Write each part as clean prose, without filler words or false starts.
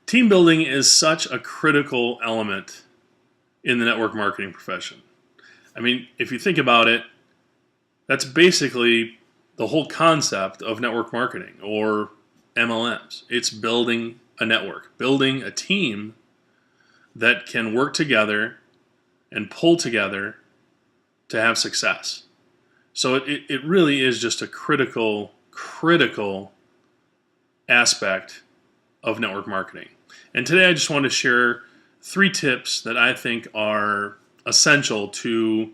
Team building is such a critical element in the network marketing profession. I mean, if you think about it, that's basically the whole concept of network marketing or MLMs. It's building a network, building a team that can work together and pull together to have success. So it really is just a critical aspect of network marketing. And today I just want to share 3 tips that I think are essential to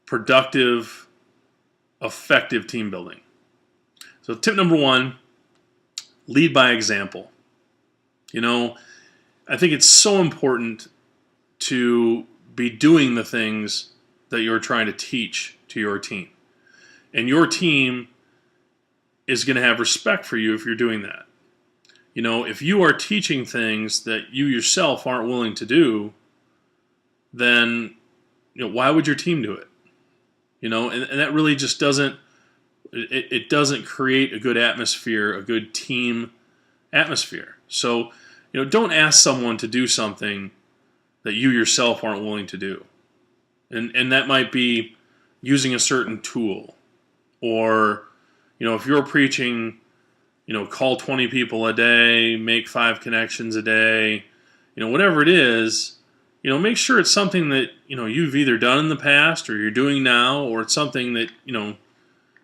productive, effective team building. So tip number 1, lead by example. I think it's so important to be doing the things that you're trying to teach to your team. And your team is going to have respect for you if you're doing that. If you are teaching things that you yourself aren't willing to do, then why would your team do it? And that really just doesn't create a good atmosphere, a good team atmosphere. So, don't ask someone to do something that you yourself aren't willing to do. And that might be using a certain tool, or if you're preaching, call 20 people a day, make 5 connections a day, whatever it is, make sure it's something that, you've either done in the past or you're doing now, or it's something that,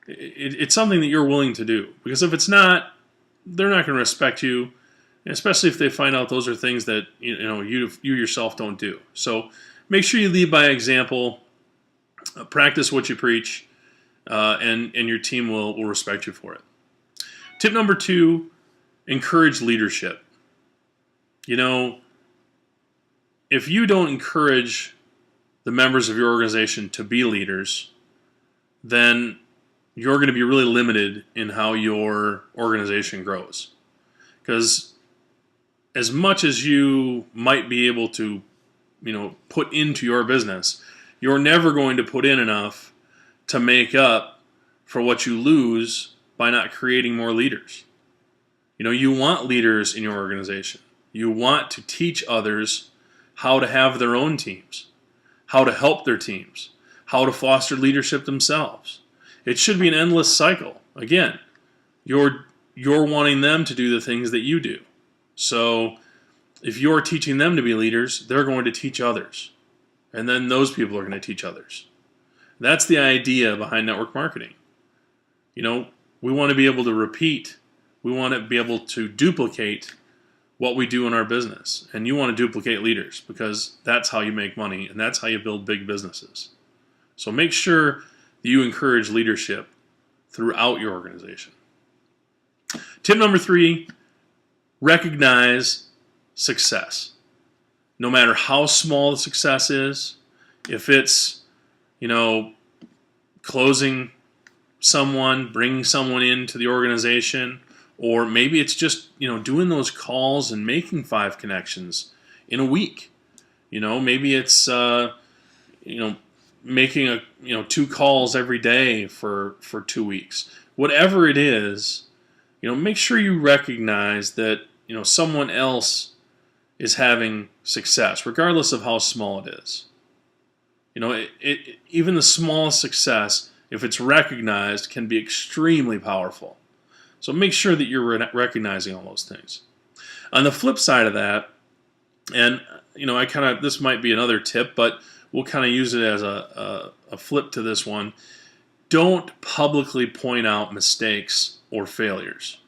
it's something that you're willing to do. Because if it's not, they're not going to respect you, especially if they find out those are things that, you yourself don't do. So make sure you lead by example, practice what you preach, and your team will respect you for it. Tip number 2, encourage leadership. If you don't encourage the members of your organization to be leaders, then you're going to be really limited in how your organization grows. Because as much as you might be able to, put into your business, you're never going to put in enough to make up for what you lose by not creating more leaders. You want leaders in your organization. You want to teach others how to have their own teams, how to help their teams, how to foster leadership themselves. It should be an endless cycle. Again, you're wanting them to do the things that you do. So if you're teaching them to be leaders, they're going to teach others. And then those people are going to teach others. That's the idea behind network marketing. We want to be able to repeat. We want to be able to duplicate what we do in our business. And you want to duplicate leaders, because that's how you make money and that's how you build big businesses. So make sure that you encourage leadership throughout your organization. Tip number 3, recognize success. No matter how small the success is, if it's, closing someone, bringing someone into the organization, or maybe it's just, doing those calls and making 5 connections in a week. Maybe it's, making 2 calls every day for 2 weeks. Whatever it is, make sure you recognize that, someone else is having success, regardless of how small it is. Even the smallest success, if it's recognized, can be extremely powerful. So make sure that you're recognizing all those things. On the flip side of that, and this might be another tip, but we'll kind of use it as a flip to this one. Don't publicly point out mistakes or failures.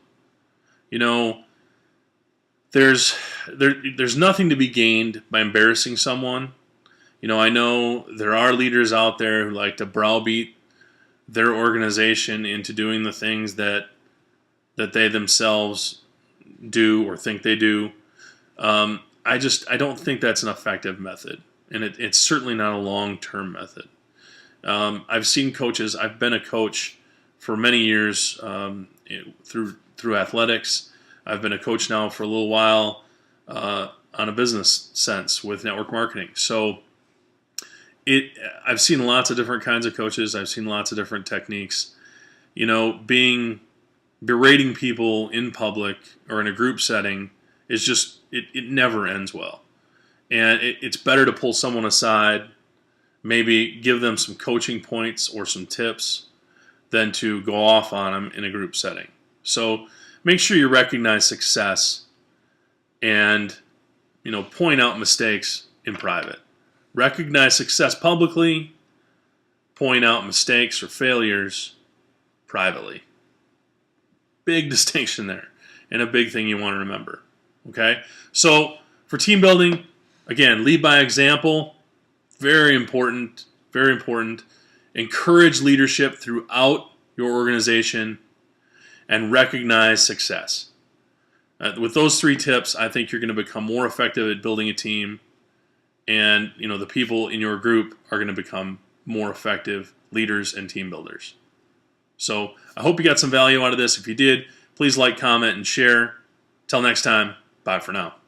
There's nothing to be gained by embarrassing someone. I know there are leaders out there who like to browbeat their organization into doing the things that they themselves do or think they do. I don't think that's an effective method, and it's certainly not a long-term method. I've seen coaches. I've been a coach for many years through athletics. I've been a coach now for a little while on a business sense with network marketing. So I've seen lots of different kinds of coaches. I've seen lots of different techniques. Berating people in public or in a group setting is just, it never ends well. And it's better to pull someone aside, maybe give them some coaching points or some tips than to go off on them in a group setting. So make sure you recognize success and, point out mistakes in private. Recognize success publicly, point out mistakes or failures privately. Big distinction there, and a big thing you want to remember. Okay? So for team building, again, lead by example. Very important. Very important. Encourage leadership throughout your organization and recognize success. With those 3 tips, I think you're going to become more effective at building a team, and the people in your group are going to become more effective leaders and team builders. So I hope you got some value out of this. If you did, please like, comment, and share. Till next time, bye for now.